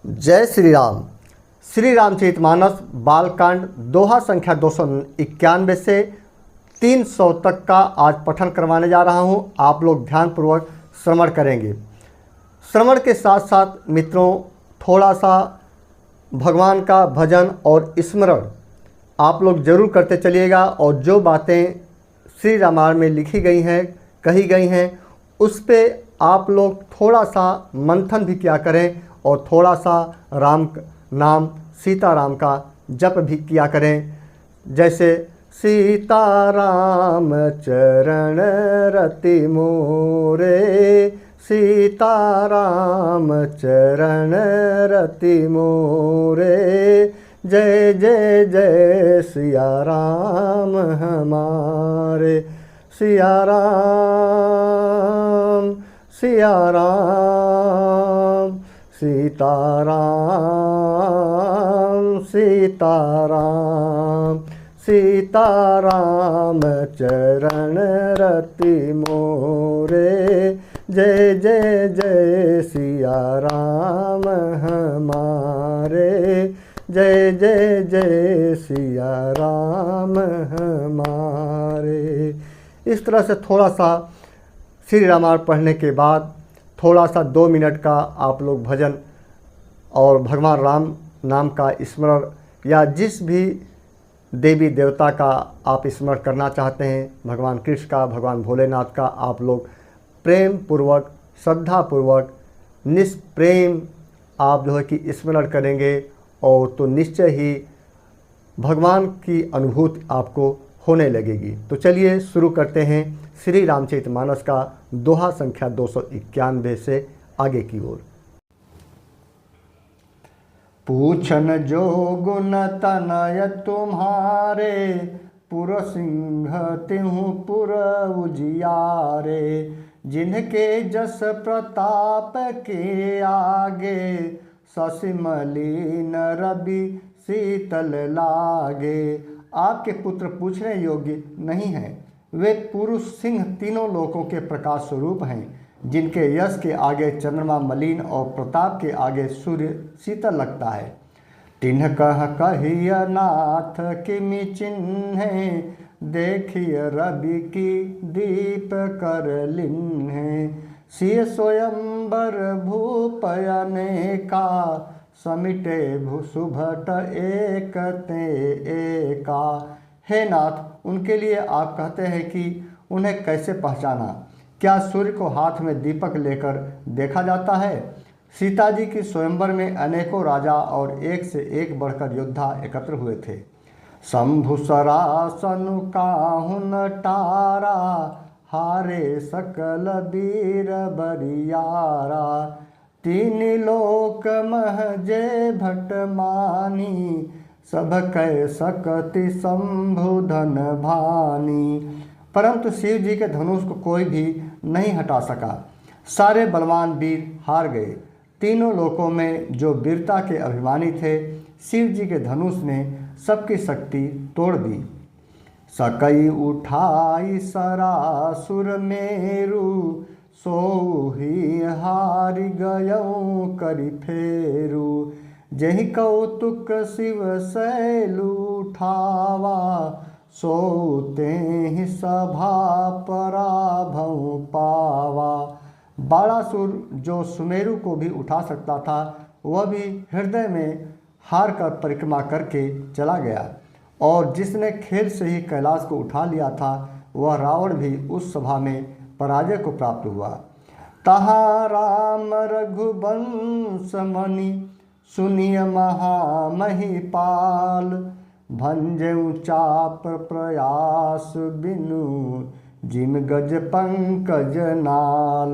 जय श्री राम। श्री रामचरितमानस बालकांड दोहा संख्या 291 से 300 तक का आज पठन करवाने जा रहा हूं। आप लोग ध्यानपूर्वक श्रवण करेंगे। श्रवण के साथ साथ मित्रों थोड़ा सा भगवान का भजन और स्मरण आप लोग जरूर करते चलिएगा, और जो बातें श्री रामायण में लिखी गई हैं, कही गई हैं, उस पे आप लोग थोड़ा सा मंथन भी किया करें और थोड़ा सा राम नाम सीताराम का जप भी किया करें। जैसे सीताराम चरण रति मोरे, सीताराम चरण रति मोरे, जय जय जय सिया राम हमारे। सिया राम सिया राम, सीताराम सीताराम, सीताराम चरण रति मोरे, जय जय जय सिया राम हमारे, जय जय जय सिया राम हमारे। इस तरह से थोड़ा सा श्री रामायण पढ़ने के बाद थोड़ा सा 2 मिनट का आप लोग भजन और भगवान राम नाम का स्मरण, या जिस भी देवी देवता का आप स्मरण करना चाहते हैं, भगवान कृष्ण का, भगवान भोलेनाथ का, आप लोग प्रेम पूर्वक श्रद्धापूर्वक निष्प्रेम आप जो है कि स्मरण करेंगे, और तो निश्चय ही भगवान की अनुभूति आपको होने लगेगी। तो चलिए शुरू करते हैं श्री रामचरितमानस का दोहा संख्या 291 से आगे की ओर। पूछन जो गुण तनय तुम्हारे, पुर सिंह तिहु पुर उजियारे, जिनके जस प्रताप के आगे, शशि मलिन रवि शीतल लागे। आपके पुत्र पूछने योग्य नहीं हैं, वे पुरुष सिंह तीनों लोकों के प्रकाश स्वरूप हैं, जिनके यश के आगे चंद्रमा मलिन और प्रताप के आगे सूर्य शीतल लगता है। तिन्ह कह कहिय नाथ किमि चिन्ह, देखिय रवि की दीप कर लिन्ह, सिय स्वयंवर भूप अनेका, समिटे भूसुभट एक ते एका। हे नाथ, उनके लिए आप कहते हैं कि उन्हें कैसे पहचाना? क्या सूर्य को हाथ में दीपक लेकर देखा जाता है? सीता जी की स्वयंवर में अनेकों राजा और एक से एक बढ़कर योद्धा एकत्र हुए थे। शंभु सरासनु काहुन टारा, हारे सकल वीर बरियारा, तीन लोक महजे भट मानी, सब कह सकति शंभु धन भानी। परंतु शिव जी के धनुष को कोई भी नहीं हटा सका। सारे बलवान वीर हार गए। तीनों लोकों में जो वीरता के अभिमानी थे, शिव जी के धनुष ने सबकी शक्ति तोड़ दी। सकई उठाई सरासुर मेरु, सोही हारि गयऊ करि फेरु, जहि कौतुक शिव शैल उठावा, सोते ही सभा पराभव पावा। बाणासुर जो सुमेरु को भी उठा सकता था, वह भी हृदय में हार कर परिक्रमा करके चला गया, और जिसने खेल से ही कैलाश को उठा लिया था, वह रावण भी उस सभा में पराजय को प्राप्त हुआ। तहा राम रघुवंश मणि, सुनिय महामहिपाल, भंजऊ चाप प्रयास बिनु, जिम गज पंकज नाल।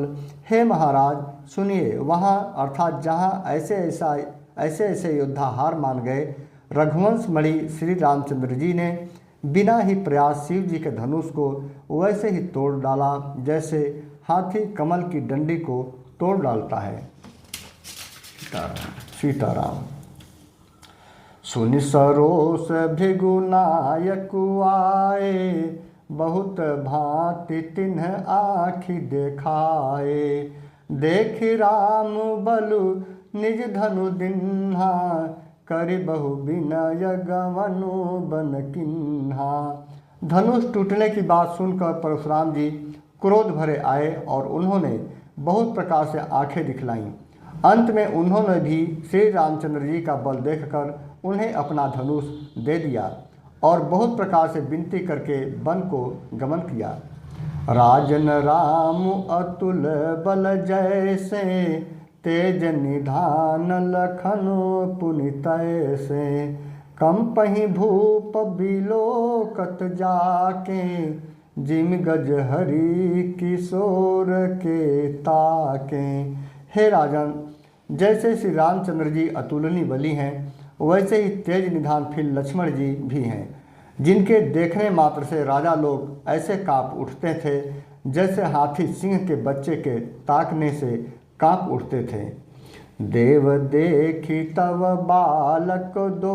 हे महाराज सुनिए, वहाँ अर्थात जहाँ ऐसे ऐसे योद्धा हार मान गए, रघुवंश मणि श्री रामचंद्र जी ने बिना ही प्रयास शिव जी के धनुष को वैसे ही तोड़ डाला, जैसे हाथी कमल की डंडी को तोड़ डालता है। सीताराम। सुनि सरोस भृगुनायक आए, बहुत भांति तिन्ह आँखि देखाए। देख राम बलु निज धनु दिन्हा, करि बहु विनय गवनु बन किन्हा। धनुष टूटने की बात सुनकर परशुराम जी क्रोध भरे आए और उन्होंने बहुत प्रकार से आंखें दिखलाईं। अंत में उन्होंने भी श्री रामचंद्र जी का बल देखकर उन्हें अपना धनुष दे दिया और बहुत प्रकार से विनती करके वन को गमन किया। राजन राम अतुल बल जैसे, तेज निधान लखन पुनितैसे। कंपहि भूप बिलोकत जाके, जिम गज हरि किशोर के ताके। हे राजन, जैसे श्री रामचंद्र जी अतुलनीय बली हैं, वैसे ही तेज निधान फिर लक्ष्मण जी भी हैं, जिनके देखने मात्र से राजा लोग ऐसे कांप उठते थे जैसे हाथी सिंह के बच्चे के ताकने से कांप उठते थे। देव देखी तव बालक दो,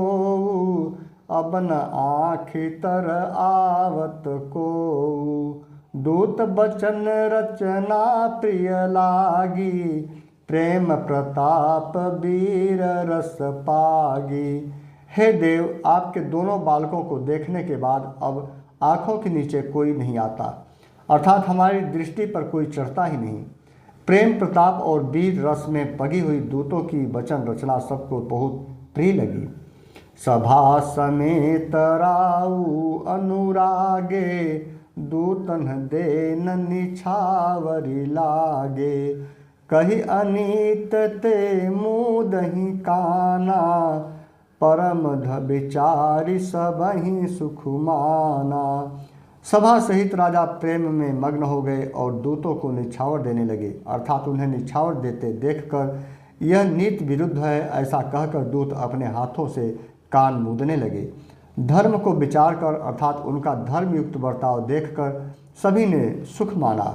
अब न आँखि तर आवत को। दूत बचन रचना प्रिय लागी, प्रेम प्रताप वीर रस पागी। हे देव, आपके दोनों बालकों को देखने के बाद अब आँखों के नीचे कोई नहीं आता, अर्थात हमारी दृष्टि पर कोई चढ़ता ही नहीं। प्रेम प्रताप और वीर रस में पगी हुई दूतों की वचन रचना सबको बहुत प्रिय लगी। सभा समेत राऊ अनुरागे, दूतन देन निछावरी लागे। कही अनीत ते मुदहि काना, परम विचारी सबहि सुख माना। सभा सहित राजा प्रेम में मग्न हो गए और दूतों को निछावर देने लगे, अर्थात उन्हें निछावर देते देखकर यह नीति विरुद्ध है ऐसा कहकर दूत अपने हाथों से कान मूदने लगे। धर्म को विचार कर अर्थात उनका धर्मयुक्त बर्ताव देखकर सभी ने सुख माना।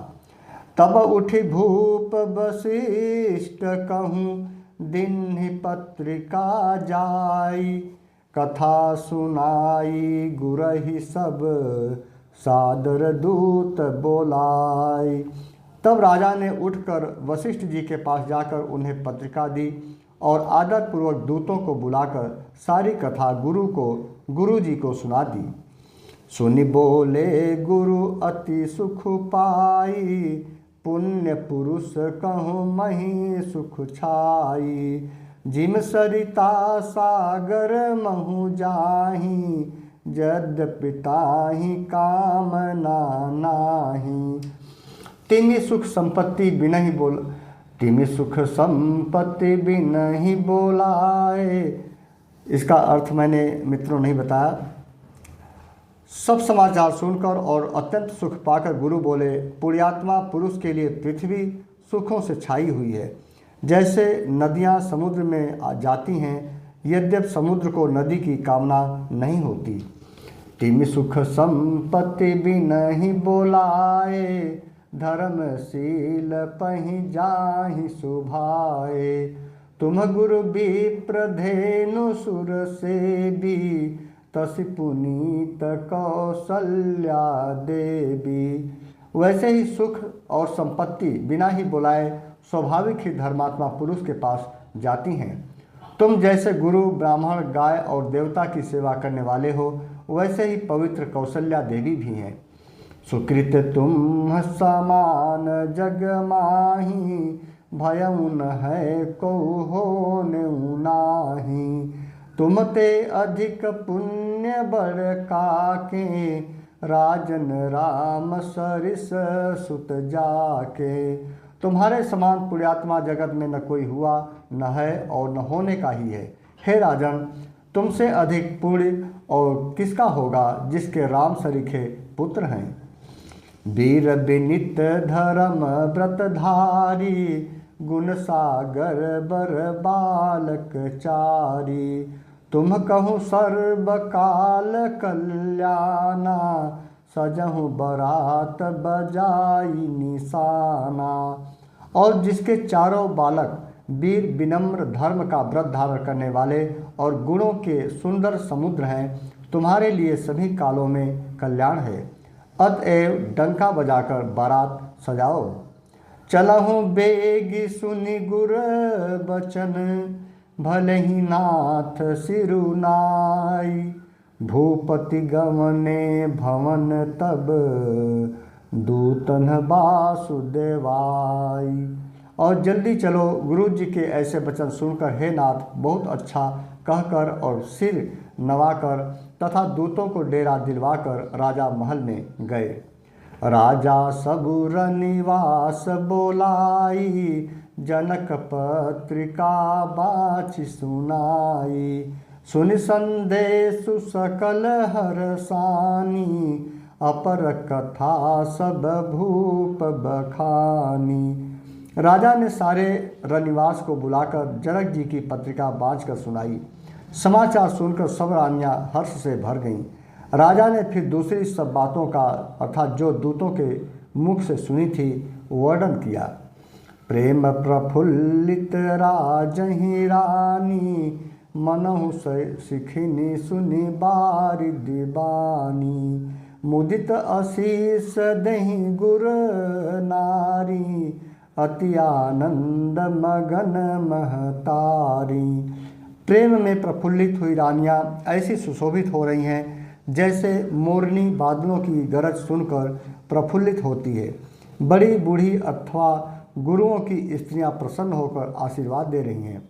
तब उठी भूप वशिष्ठ कहूँ, दिन्हि पत्रिका जाई। कथा सुनाई गुरहि सब, सादर दूत बोलाई। तब राजा ने उठकर वशिष्ठ जी के पास जाकर उन्हें पत्रिका दी और आदरपूर्वक दूतों को बुलाकर सारी कथा गुरु जी को सुना दी। सुनि बोले गुरु अति सुख पाई, पुण्य पुरुष कहूँ मही सुख छाई। जिम सरिता सागर महु जाही, यद्यपि ताहि कामना नाही। तिमि सुख संपत्ति बिनहि बोल, तिमि सुख संपत्ति बिनहि बोलाए। इसका अर्थ मैंने मित्रों नहीं बताया। सब समाचार सुनकर और अत्यंत सुख पाकर गुरु बोले, पुण्यात्मा पुरुष के लिए पृथ्वी सुखों से छाई हुई है, जैसे नदियां समुद्र में जाती हैं, यद्यप समुद्र को नदी की कामना नहीं होती। तिमि सुख संपत्ति बिनहि बोलाए, धर्मशील पहि जाहि सुभाए। तुम गुरु विप्र धेनु सुर सेबी, तसि पुनीत कौसल्या देवी। वैसे ही सुख और संपत्ति बिना ही बुलाए स्वाभाविक ही धर्मात्मा पुरुष के पास जाती हैं। तुम जैसे गुरु ब्राह्मण गाय और देवता की सेवा करने वाले हो, वैसे ही पवित्र कौसल्या देवी भी हैं। सुकृत तुम समान जग माही, भयउ न है को होनेउ नाही। तुम ते अधिक पुण्य बड़ काके, राजन राम सरिस सुत जाके। तुम्हारे समान पुण्यात्मा जगत में न कोई हुआ, न है और न होने का ही है। हे राजन, तुमसे अधिक पुण्य और किसका होगा जिसके राम सरीखे पुत्र हैं। वीर विनित धर्म व्रतधारी, गुण सागर बर बालक चारी। तुम कहूँ सर्व काल कल्याणा, सजहु बरात बजाई निशाना। और जिसके चारों बालक वीर विनम्र धर्म का व्रत धारण करने वाले और गुणों के सुंदर समुद्र हैं, तुम्हारे लिए सभी कालों में कल्याण है। अतएव डंका बजाकर बारात सजाओ। चलहु बेगी सुनि गुर बचन, भले ही नाथ सिरुनाई। भूपति गमने भवन तब, दूतन वासुदेवाई। और जल्दी चलो, गुरु जी के ऐसे वचन सुनकर हे नाथ बहुत अच्छा कहकर और सिर नवाकर तथा दूतों को डेरा दिलवाकर राजा महल में गए। राजा सबुर निवास बोलाई, जनक पत्रिका बाची सुनाई। सुनि संदेशु सकल हरसानी, अपर कथा सब भूप बखानी। राजा ने सारे रनिवास को बुलाकर जनक जी की पत्रिका बाँचकर सुनाई। समाचार सुनकर सब रानियां हर्ष से भर गईं। राजा ने फिर दूसरी सब बातों का अर्थात जो दूतों के मुख से सुनी थी वर्णन किया। प्रेम प्रफुल्लित राजहि रानी, मनहु सिखिनी सुनि बारिदि बानी। मुदित असीस दहि गुर नारी, अति आनंद मगन महतारी। प्रेम में प्रफुल्लित हुई रानियां ऐसी सुशोभित हो रही हैं जैसे मोरनी बादलों की गरज सुनकर प्रफुल्लित होती है। बड़ी बूढ़ी अथवा गुरुओं की स्त्रियां प्रसन्न होकर आशीर्वाद दे रही हैं।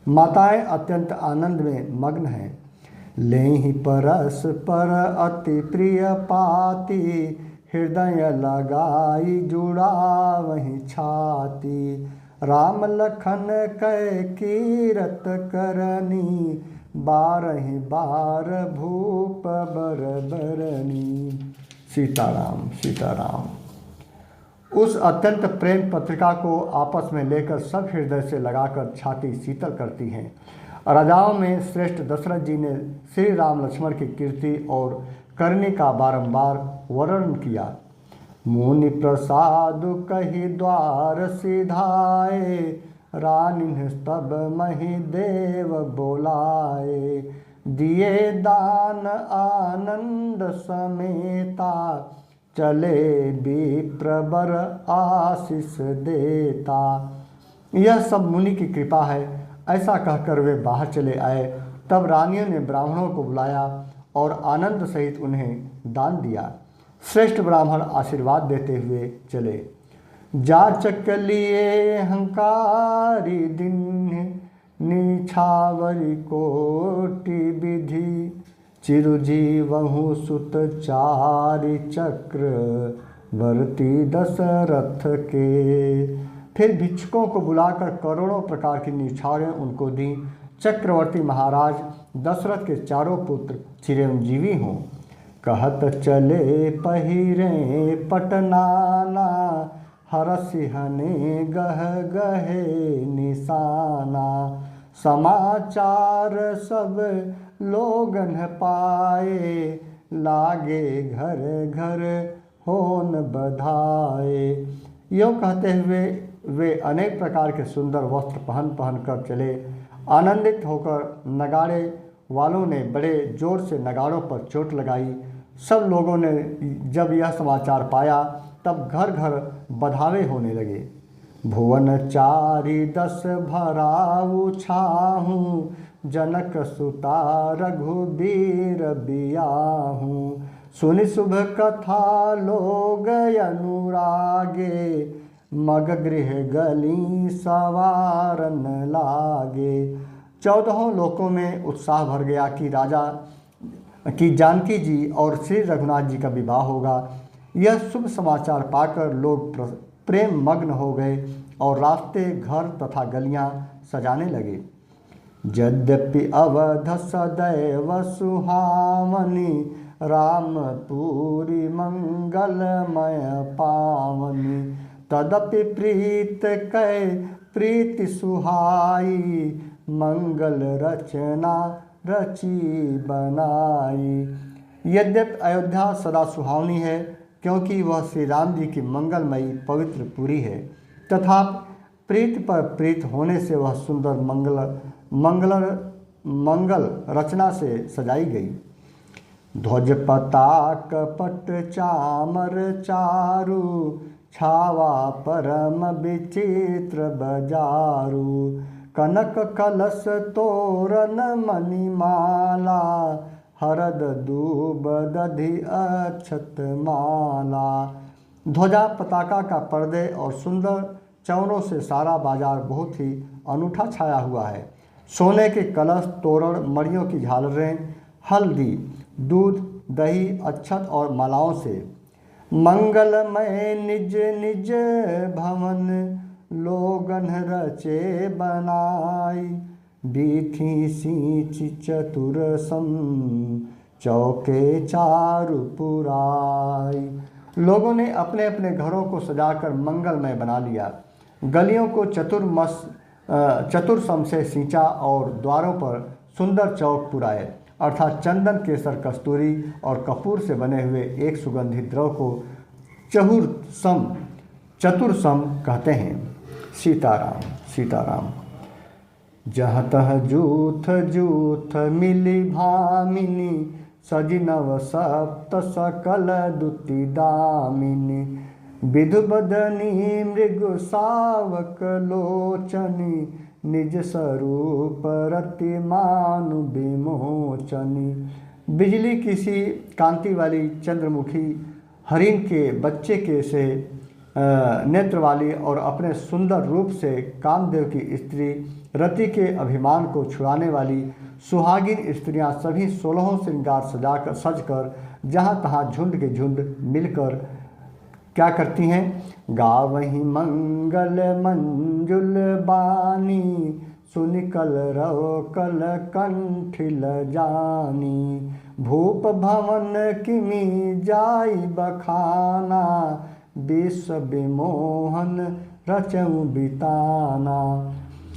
माताएं अत्यंत आनंद में मग्न हैं। लेहि परस पर अति प्रिय पाती, हृदय लगाई जुड़ा वही छाती। राम लखन कै कीरत करनी, बारहि बार भूप बर बरनी। सीताराम सीताराम। उस अत्यंत प्रेम पत्रिका को आपस में लेकर सब हृदय से लगाकर छाती शीतल करती हैं। राजाओं में श्रेष्ठ दशरथ जी ने श्री राम लक्ष्मण की कीर्ति और करनी का बारंबार वर्णन किया। मुनि प्रसाद कही द्वार सिधाए, रानी तब मही देव बोलाए। दिए दान आनंद समेता, चले विप्रवर आशीष देता। यह सब मुनि की कृपा है, ऐसा कहकर वे बाहर चले आए। तब रानियों ने ब्राह्मणों को बुलाया और आनंद सहित उन्हें दान दिया। श्रेष्ठ ब्राह्मण आशीर्वाद देते हुए चले। जाचक लिए हंकारी दिन, निछावरी कोटि विधि। चिरुजीवहु सुत चारि चक्र, भरती दशरथ के। फिर भिक्षुकों को बुलाकर करोड़ों प्रकार की निछावरें उनको दी। चक्रवर्ती महाराज दशरथ के चारों पुत्र चिरंजीवी हों। कहत चले पहिरे पटनाना, हरसिहने गह गहे निशाना। समाचार सब लोगन पाए, लागे घर घर होन बधाए। यो कहते हुए वे अनेक प्रकार के सुंदर वस्त्र पहन कर चले। आनंदित होकर नगाड़े वालों ने बड़े जोर से नगाड़ों पर चोट लगाई। सब लोगों ने जब यह समाचार पाया तब घर घर बधावे होने लगे। भुवन चारि दस भराऊ छाहूँ, जनक सुता रघुबीर बियाहूँ। सुनि शुभ कथा लोग अनुरागे, मग गृह गली सवारन लागे। 14 लोकों में उत्साह भर गया कि राजा की जानकी जी और श्री रघुनाथ जी का विवाह होगा। यह शुभ समाचार पाकर लोग प्रेम मग्न हो गए और रास्ते घर तथा गलियां सजाने लगे। यद्यपि अवध सदैव सुहावनी, रामपुरी मंगलमय पावनी। तदपि प्रीत कै प्रीति सुहाई, मंगल रचना रची बनाई। यद्यपि अयोध्या सदा सुहावनी है क्योंकि वह श्री राम जी की मंगलमयी पवित्र पुरी है, तथा प्रीत पर प्रीत होने से वह सुंदर मंगल रचना से सजाई गई। ध्वज पताक पट चामर चारु, छावा परम विचित्र बजारू। कनक कलश तोरण मणिमाला, हरद दूब दधि अक्षत माला। ध्वजा पताका का पर्दे और सुंदर चौरों से सारा बाजार बहुत ही अनूठा छाया हुआ है। सोने के कलश, तोरण, मणियों की झालरें, हल्दी, दूध, दही, अक्षत और मालाओं से मंगलमय निज निज भवन, लोगन रचे बनाई। बीथी सींच चतुर सम, चौके चारु पुराई। लोगों ने अपने अपने घरों को सजाकर मंगलमय बना लिया। गलियों को चतुर्सम से सींचा और द्वारों पर सुंदर चौक पुराए, अर्थात चंदन, केसर, कस्तूरी और कपूर से बने हुए एक सुगंधित द्रव को चतुर्सम कहते हैं। सीताराम सीताराम। जहाँ तह जूथ जूथ मिली भामिनी, सजी नव सप्त सकल दुति दामिनी। विधु बदनी मृग सावक लोचनी, निज स्वरूप रति मानु विमोचनी। बिजली किसी कांति वाली चंद्रमुखी हरिण के बच्चे के से नेत्र वाली और अपने सुंदर रूप से कामदेव की स्त्री रति के अभिमान को छुड़ाने वाली सुहागिन स्त्रियां सभी 16 श्रृंगार सजकर जहाँ तहाँ झुंड के झुंड मिलकर क्या करती हैं? गावहीं मंगल मंजुल बानी, सुनि कलरव कल कंठिल जानी। भूप भवन किमि जाई बखाना, विश्व विमोहन रचऊं बिताना।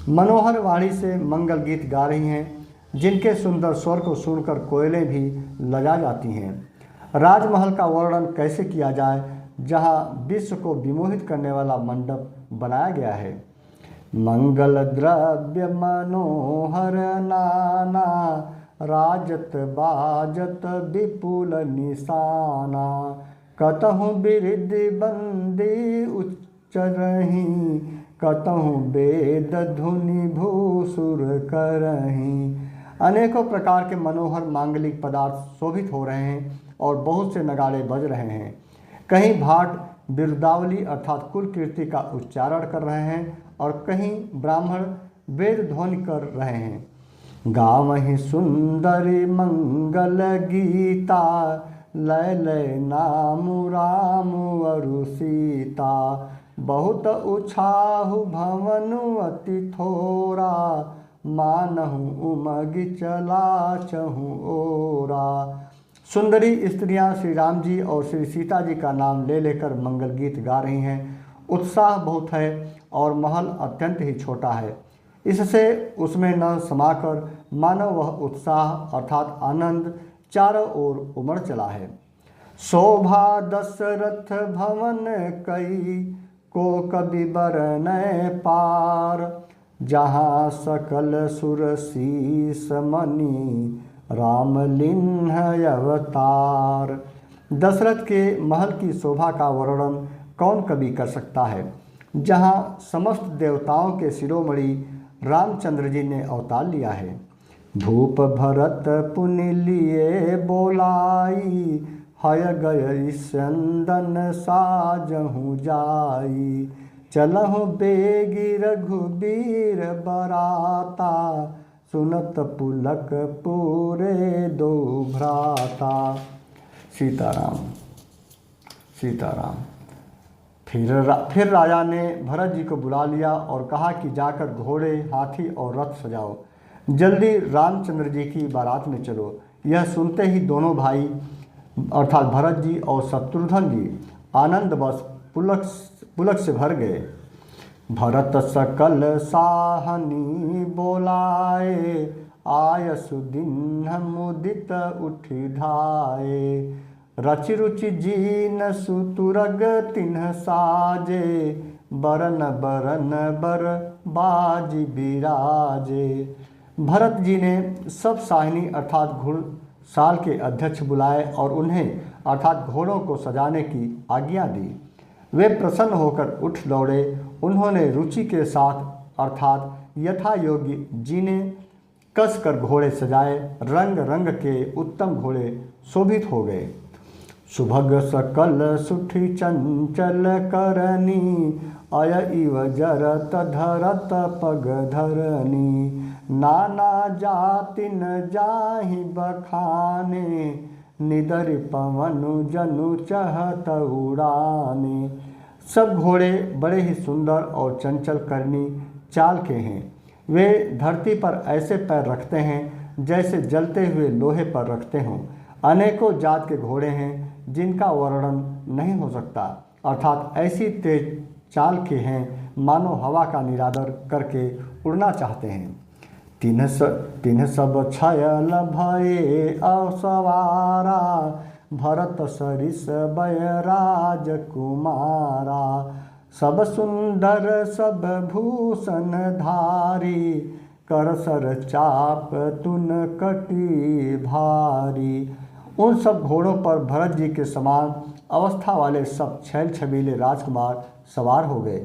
मनोहर वाणी से मंगल गीत गा रही हैं, जिनके सुंदर स्वर को सुनकर कोयलें भी लजा जाती हैं। राजमहल का वर्णन कैसे किया जाए, जहाँ विश्व को विमोहित करने वाला मंडप बनाया गया है। मंगल द्रव्य मनोहर नाना, राजत बाजत विपुल निशाना। कतहु बिरिदि बंदी उच्चरहि, कतहु वेद धुनि भूसुर करहि। अनेकों प्रकार के मनोहर मांगलिक पदार्थ शोभित हो रहे हैं और बहुत से नगाड़े बज रहे हैं। कहीं भाट बिरुदावली अर्थात कुल कीर्ति का उच्चारण कर रहे हैं और कहीं ब्राह्मण वेद ध्वनि कर रहे हैं। गावहीं सुंदरी मंगल गीता, लय लय नामु राम अरु सीता। बहुत उछाहु भवनु अति थोरा, मानहु उमगि चला चहु ओरा। सुंदरी स्त्रियां श्री राम जी और श्री सीता जी का नाम ले लेकर मंगल गीत गा रही हैं। उत्साह बहुत है और महल अत्यंत ही छोटा है, इससे उसमें न समाकर मानो वह उत्साह अर्थात आनंद चारों ओर उमड़ चला है। शोभा दशरथ भवन कई, को कवि बरनय पार। जहाँ सकल सुर शीस मणि, राम लिन्ह अवतार। दशरथ के महल की शोभा का वर्णन कौन कवि कर सकता है, जहाँ समस्त देवताओं के शिरोमणि रामचंद्र जी ने अवतार लिया है। भूप भरत पुनि लिए बोलाई, हय गय चंदन साजहु जाई। चलहु बेगी रघुबीर बराता, सुनत पुलक पूरे दो भ्राता। सीताराम सीताराम। फिर राजा ने भरत जी को बुला लिया और कहा कि जाकर घोड़े, हाथी और रथ सजाओ, जल्दी रामचंद्र जी की बारात में चलो। यह सुनते ही दोनों भाई अर्थात भरत जी और शत्रुघ्न जी आनंदवश पुलक से भर गए। भरत सकल साहनी बोलाए, आयसु दिन मुदित उठि धाये। रचि रुचि जीन सुतुरग तिन्ह साजे, बरन बरन बर बाजी बिराजे। भरत जी ने सब साहिनी अर्थात घुड़साल के अध्यक्ष बुलाए और उन्हें अर्थात घोड़ों को सजाने की आज्ञा दी। वे प्रसन्न होकर उठ दौड़े। उन्होंने रुचि के साथ अर्थात यथा योग्य जीने कस कर घोड़े सजाए। रंग रंग के उत्तम घोड़े शोभित हो गए। सुभग सकल सुठी चंचल करनी, अय इव जरत धरत पग धरनी। नाना जाति न जाहि बखाने, निदर पवनु जनु चहत उड़ाने। सब घोड़े बड़े ही सुंदर और चंचल करनी चाल के हैं। वे धरती पर ऐसे पैर रखते हैं जैसे जलते हुए लोहे पर रखते हों। अनेकों जात के घोड़े हैं जिनका वर्णन नहीं हो सकता, अर्थात ऐसी तेज चाल के हैं मानो हवा का निरादर करके उड़ना चाहते हैं। तिन्ह सब छयल भये अवसवारा, भरत सरिस बयराज कुमारा। सब सुंदर सब भूषण धारी, कर सर चाप तुन कटी भारी। उन सब घोड़ों पर भरत जी के समान अवस्था वाले सब छैल छबीले राजकुमार सवार हो गए।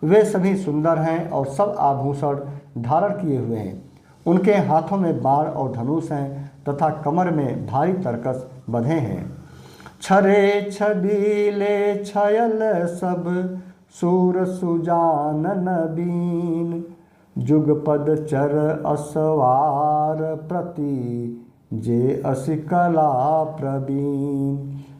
वे सभी सुंदर हैं और सब आभूषण धारण किए हुए हैं। उनके हाथों में बाण और धनुष हैं तथा कमर में भारी तरकस बंधे हैं। छरे छबीले छयल सब, सूर सुजानन बीन। जुगपद चर असवार प्रति, जे असि कला प्रवीण।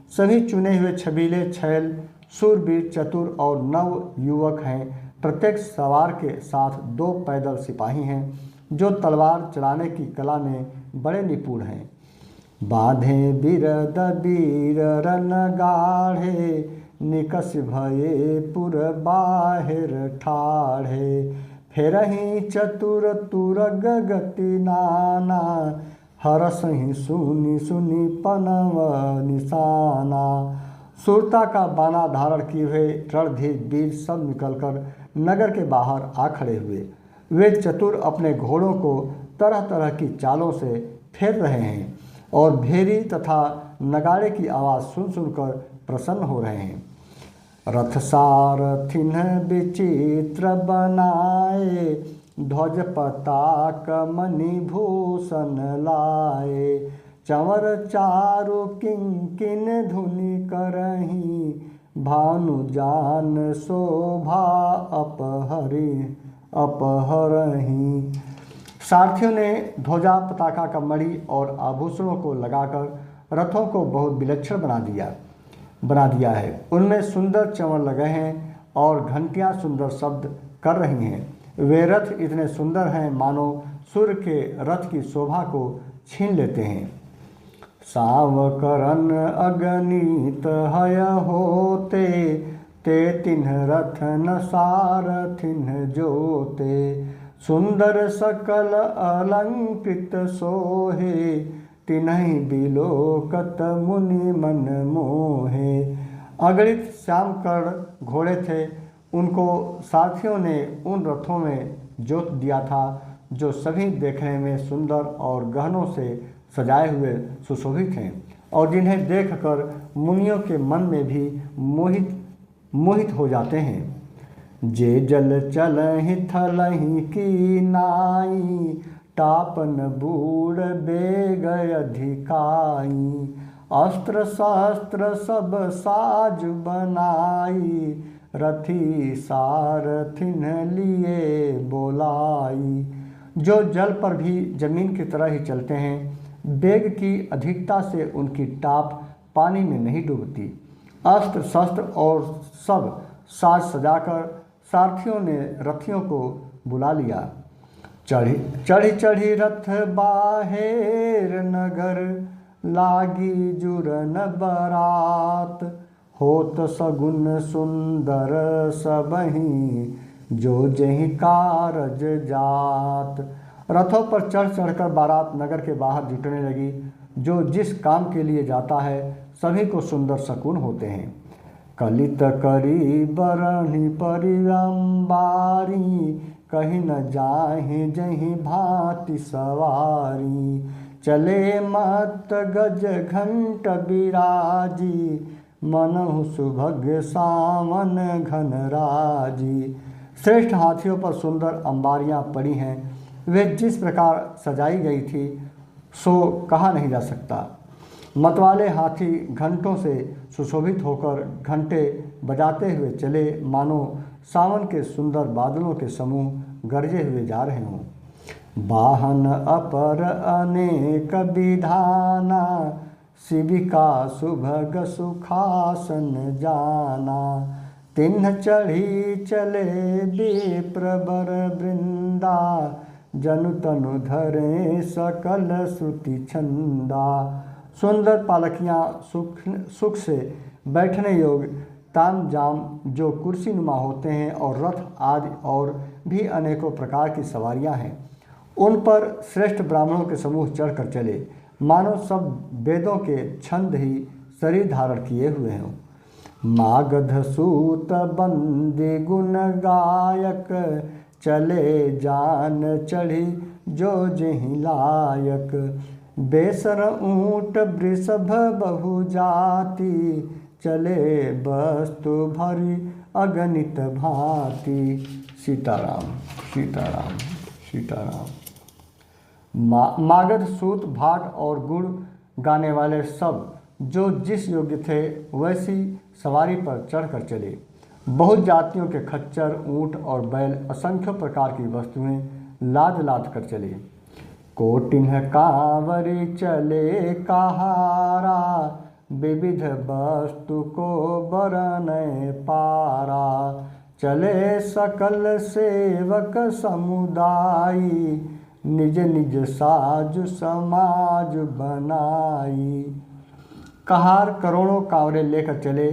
सभी चुने हुए छबीले छैल सूरवीर चतुर और नव युवक हैं। प्रत्येक सवार के साथ 2 पैदल सिपाही हैं जो तलवार चलाने की कला में बड़े निपुण हैं। बांधे बिरद बीर रन गाढ़े, निकस भये पुर बाहिर ठाढ़े। फेरहि चतुर तुरग गति नाना, हरसहि सुनि सुनि पनव निशाना। सूरता का बाना धारण किए हुए रणधीर वीर सब निकलकर नगर के बाहर आ खड़े हुए। वे चतुर अपने घोड़ों को तरह तरह की चालों से फेर रहे हैं और भेरी तथा नगाड़े की आवाज़ सुन सुनकर प्रसन्न हो रहे हैं। रथ सारथिन विचित्र बनाए, ध्वज पताक मणिभूषण लाए। चंवर चारु किंकिन धुनि करही, भानु जान शोभा अपहरही। सारथियों ने ध्वजा पताका का मणि और आभूषणों को लगाकर रथों को बहुत विलक्षण बना दिया है। उनमें सुंदर चंवर लगे हैं और घंटियां सुंदर शब्द कर रही हैं। वे रथ इतने सुंदर हैं मानो सूर्य के रथ की शोभा को छीन लेते हैं। सावकरन अगणित हय होते, ते तिन्ह रथन सारथिन जोते। सुंदर सकल अलंकृत सोहे, तिन्हि बिलोकत मुनि मन मोहे। अगणित श्यामकर्ण घोड़े थे। उनको सारथियों ने उन रथों में जोत दिया था जो सभी देखने में सुंदर और गहनों से सजाए हुए सुशोभित हैं और जिन्हें देखकर मुनियों के मन में भी मोहित हो जाते हैं। जे जल चलहि थलहि की नाई, टापन बूढ़ बेग अधिकाई। अस्त्र शस्त्र सब साज बनाई, रथी सारथिन लिए बोलाई। जो जल पर भी जमीन की तरह ही चलते हैं, बेग की अधिकता से उनकी टाप पानी में नहीं डूबती। अस्त्र शस्त्र और सब साज सजाकर सारथियों ने रथियों को बुला लिया। चढ़ी रथ बाहेर नगर, लागी जुरन बरात। होत सगुन सुंदर सबही, जो जहि कारज जात। रथों पर चढ़ चढ़कर बारात नगर के बाहर जुटने लगी। जो जिस काम के लिए जाता है सभी को सुंदर शकुन होते हैं। कलित करी बरनि परिअम्बारी, कहीं न जाहि जहीं भांति सवारी। चले मत गज घंट बिराजी, मनहु सुभग सावन घन राजी। श्रेष्ठ हाथियों पर सुंदर अंबारियां पड़ी हैं। वे जिस प्रकार सजाई गई थी सो कहा नहीं जा सकता। मतवाले हाथी घंटों से सुशोभित होकर घंटे बजाते हुए चले, मानो सावन के सुंदर बादलों के समूह गरजे हुए जा रहे हों। वाहन अपर अनेक विधाना, शिविका सुभग सुखासन जाना। तिन्ह चढ़ी चले विप्र बर वृंदा, जनु तनु धरे सकल श्रुति छंदा। सुंदर पालकियाँ सुख से बैठने योग्य ताम जाम जो कुर्सी नुमा होते हैं और रथ आदि और भी अनेकों प्रकार की सवारियाँ हैं, उन पर श्रेष्ठ ब्राह्मणों के समूह चढ़कर चले, मानो सब वेदों के छंद ही शरीर धारण किए हुए हों। मागध सूत बंदी गुण गायक, चले जान चढ़ी जो जेहि लायक। बेसर ऊँट वृषभ बहु जाति, चले वस्तु भरी अगणित भांति। सीताराम सीताराम सीताराम। मागध सूत भाट और गुण गाने वाले सब जो जिस योग्य थे वैसी सवारी पर चढ़कर चले। बहुत जातियों के खच्चर, ऊँट और बैल, असंख्य प्रकार की वस्तुएं लाद लाद कर चले। कोटिन्ह कांवरी चले कहारा, विविध वस्तु को बरने पारा। चले सकल सेवक समुदायी, निज निज साज समाज बनाई। कहार करोड़ों कांवरे लेकर चले,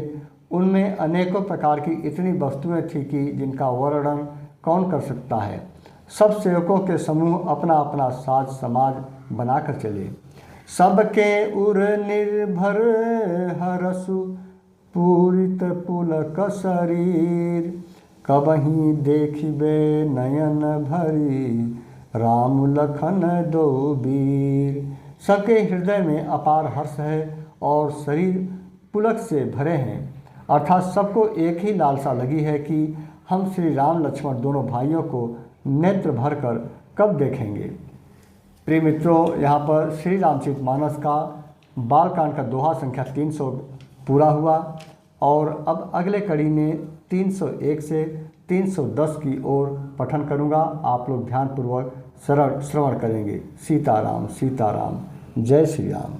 उनमें अनेकों प्रकार की इतनी वस्तुएं थी कि जिनका वर्णन कौन कर सकता है। सब सेवकों के समूह अपना अपना साज समाज बनाकर चले। सबके उर निर्भर हरसु, पूरित पुलक शरीर। कबहीं देखिबे नयन भरी, राम लखन दो वीर। सबके हृदय में अपार हर्ष है और शरीर पुलक से भरे हैं, अर्थात सबको एक ही लालसा लगी है कि हम श्री राम लक्ष्मण दोनों भाइयों को नेत्र भरकर कब देखेंगे। प्रिय मित्रों, यहाँ पर श्री रामचरितमानस का बालकांड का दोहा संख्या 300 पूरा हुआ और अब अगले कड़ी में 301 से 310 की ओर पठन करूँगा। आप लोग ध्यानपूर्वक श्रवण करेंगे। सीताराम सीताराम। जय श्री राम।